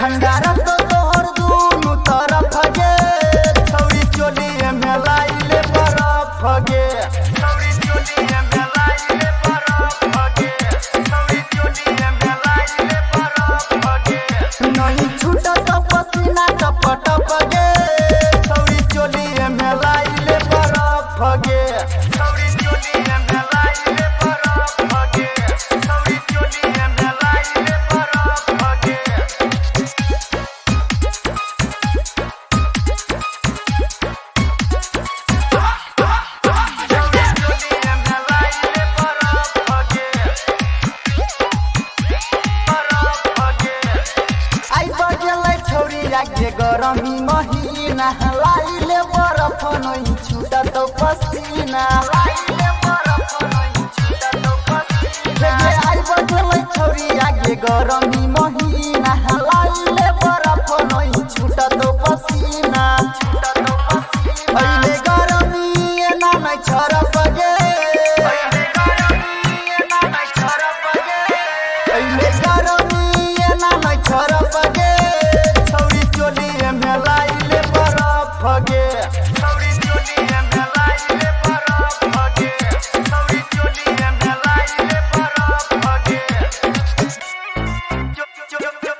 ठंडारा तो तोहर दूनु तरफ गे छौरी चोली में लाइले बरफ गे छौरी चोली में लाइले बरफ गे छौरी चोली में लाइले बरफ गे नहीं छूटा तो पसीना टप टप गे छौरी चोली में लाइले बरफ गे छौरी चोली में लाइले बरफ गे छौरी चोली में लाइले बरफ गे आगे गरमी महीना लाइले बरफ नहीं छूटा तो पसीना लाइले बरफ नहीं छूटा तो पसीना आई बजले छौरी आगे गरमी महीना लाइले बरफ नहीं छूटा तो पसीना छूटा तो पसीना अहिले गरमी ना नहीं छरप गे अहिले गरमी ना नहीं छरप गे अहिले गरमी ना नहीं छरप गे लाइले बरफ गे छौरी चोली में लाइले बरफ गे छौरी चोली में लाइले बरफ गे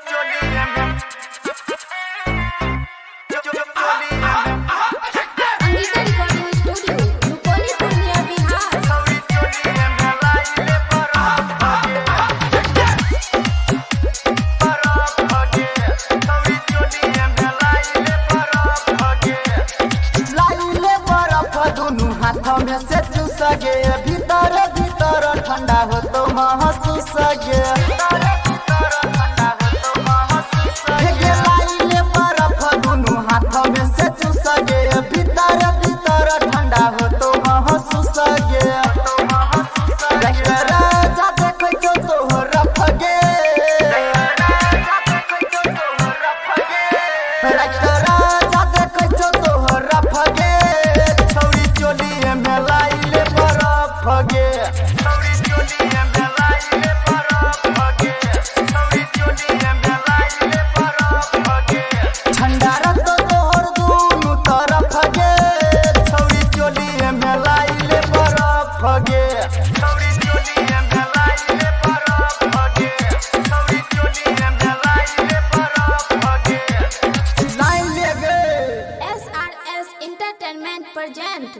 चोली में हाथ में से चूस गे भीतर भीतर ठंडा हो तो महसूस गे लाइले बरफ दुनू हाथ में से चूस गे भीतर भीतर ठंडा हो तो महसूस गे राजा देखो जो तोहर रफ गे राजा देखो जो तोहर रफ गे लाइले बरफ गे छौरी चोली में लाइले बरफ गे छौरी चोली में लाइले बरफ गे ठंडारा तो तोहर दूनु तरफ गे छौरी चोली में लाइले बरफ गे छौरी चोली में लाइले बरफ गे छौरी चोली में लाइले बरफ गे लाइन ले गे SRS Entertainment present